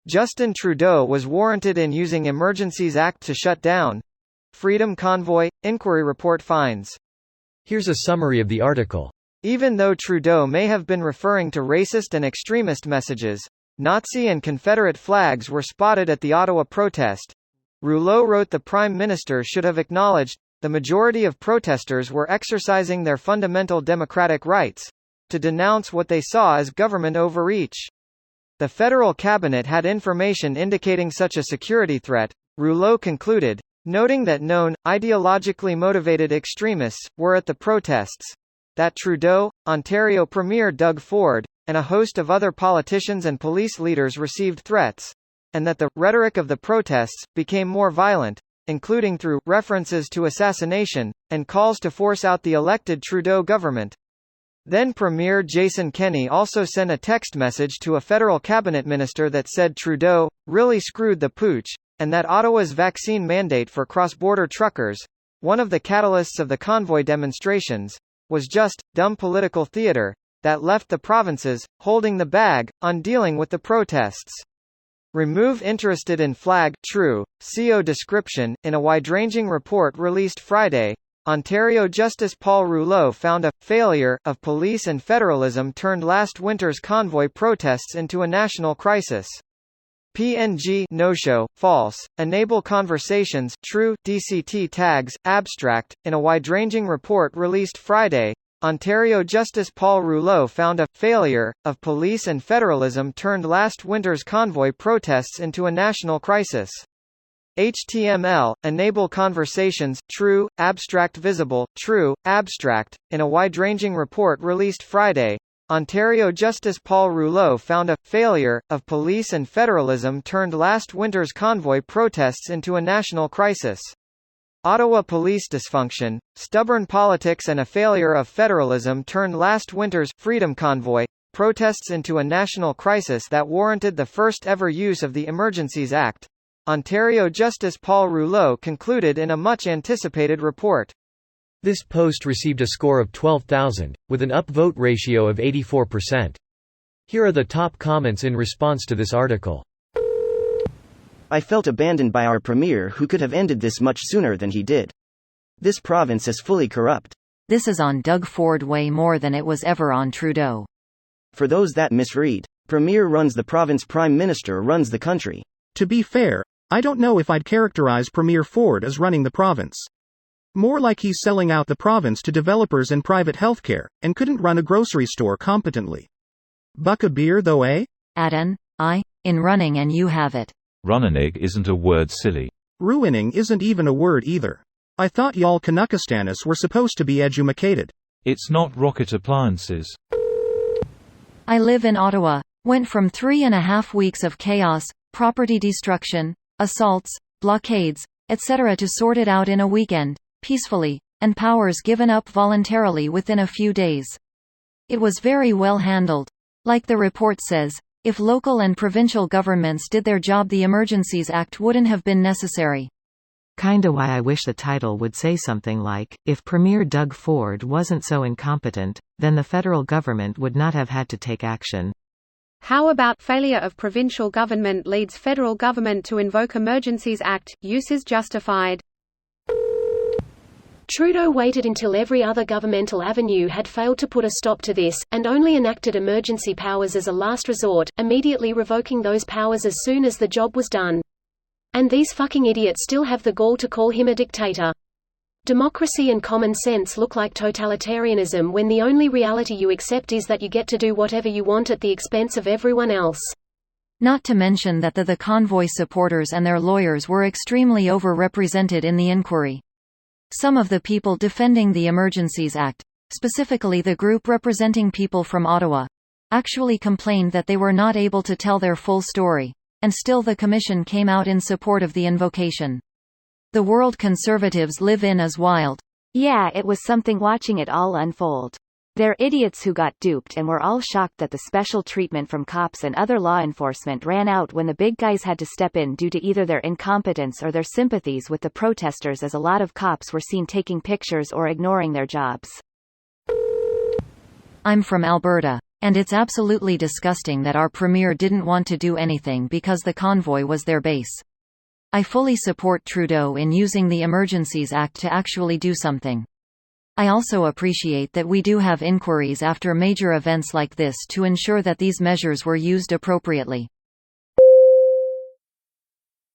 Justin Trudeau was warranted in using Emergencies Act to shut down Freedom Convoy, inquiry report finds. Here's a summary of the article. Even though Trudeau may have been referring to racist and extremist messages, Nazi and Confederate flags were spotted at the Ottawa protest. Rouleau wrote the Prime Minister should have acknowledged, the majority of protesters were exercising their fundamental democratic rights, to denounce what they saw as government overreach. The federal cabinet had information indicating such a security threat, Rouleau concluded, noting that known, ideologically motivated extremists were at the protests, that Trudeau, Ontario Premier Doug Ford, and a host of other politicians and police leaders received threats, and that the rhetoric of the protests became more violent, including through references to assassination, and calls to force out the elected Trudeau government. Then Premier Jason Kenney also sent a text message to a federal cabinet minister that said Trudeau really screwed the pooch, and that Ottawa's vaccine mandate for cross-border truckers, one of the catalysts of the Convoy demonstrations, was just dumb political theatre that left the provinces holding the bag on dealing with the protests. Remove interested in flag true CO description in a wide-ranging report released Friday. Ontario Justice Paul Rouleau found a failure of police and federalism turned last winter's Convoy protests into a national crisis. PNG no-show, false, enable conversations true DCT tags, abstract, in a wide-ranging report released Friday. Ontario Justice Paul Rouleau found a failure of police and federalism turned last winter's Convoy protests into a national crisis. HTML, enable conversations true, abstract visible, true, abstract, in a wide-ranging report released Friday. Ontario Justice Paul Rouleau found a failure of police and federalism turned last winter's Convoy protests into a national crisis. Ottawa police dysfunction, stubborn politics and a failure of federalism turned last winter's Freedom Convoy protests into a national crisis that warranted the first ever use of the Emergencies Act, Ontario Justice Paul Rouleau concluded in a much-anticipated report. This post received a score of 12,000, with an upvote ratio of 84%. Here are the top comments in response to this article. I felt abandoned by our premier who could have ended this much sooner than he did. This province is fully corrupt. This is on Doug Ford way more than it was ever on Trudeau. For those that misread, premier runs the province, prime minister runs the country. To be fair, I don't know if I'd characterize Premier Ford as running the province. More like he's selling out the province to developers and private healthcare, and couldn't run a grocery store competently. Buck a beer though, eh? Adan, in running and you have it. Running isn't a word, silly. Ruining isn't even a word either. I thought y'all Canuckistanis were supposed to be edumacated. It's not rocket appliances. I live in Ottawa. Went from 3.5 weeks of chaos, property destruction, assaults, blockades, etc. to sort it out in a weekend, peacefully, and powers given up voluntarily within a few days. It was very well handled. Like the report says, if local and provincial governments did their job, the Emergencies Act wouldn't have been necessary. Kinda why I wish the title would say something like, if Premier Doug Ford wasn't so incompetent, then the federal government would not have had to take action. How about failure of provincial government leads federal government to invoke Emergencies Act, use is justified. Trudeau waited until every other governmental avenue had failed to put a stop to this, and only enacted emergency powers as a last resort, immediately revoking those powers as soon as the job was done. And these fucking idiots still have the gall to call him a dictator. Democracy and common sense look like totalitarianism when the only reality you accept is that you get to do whatever you want at the expense of everyone else. Not to mention that the Convoy supporters and their lawyers were extremely overrepresented in the inquiry. Some of the people defending the Emergencies Act, specifically the group representing people from Ottawa, actually complained that they were not able to tell their full story, and still the Commission came out in support of the invocation. The world conservatives live in is wild. Yeah, it was something watching it all unfold. They're idiots who got duped and were all shocked that the special treatment from cops and other law enforcement ran out when the big guys had to step in due to either their incompetence or their sympathies with the protesters, as a lot of cops were seen taking pictures or ignoring their jobs. I'm from Alberta. And it's absolutely disgusting that our premier didn't want to do anything because the convoy was their base. I fully support Trudeau in using the Emergencies Act to actually do something. I also appreciate that we do have inquiries after major events like this to ensure that these measures were used appropriately.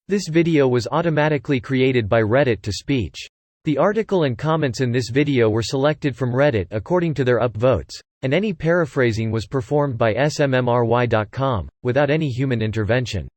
This video was automatically created by Reddit to speech. The article and comments in this video were selected from Reddit according to their upvotes, and any paraphrasing was performed by smmry.com, without any human intervention.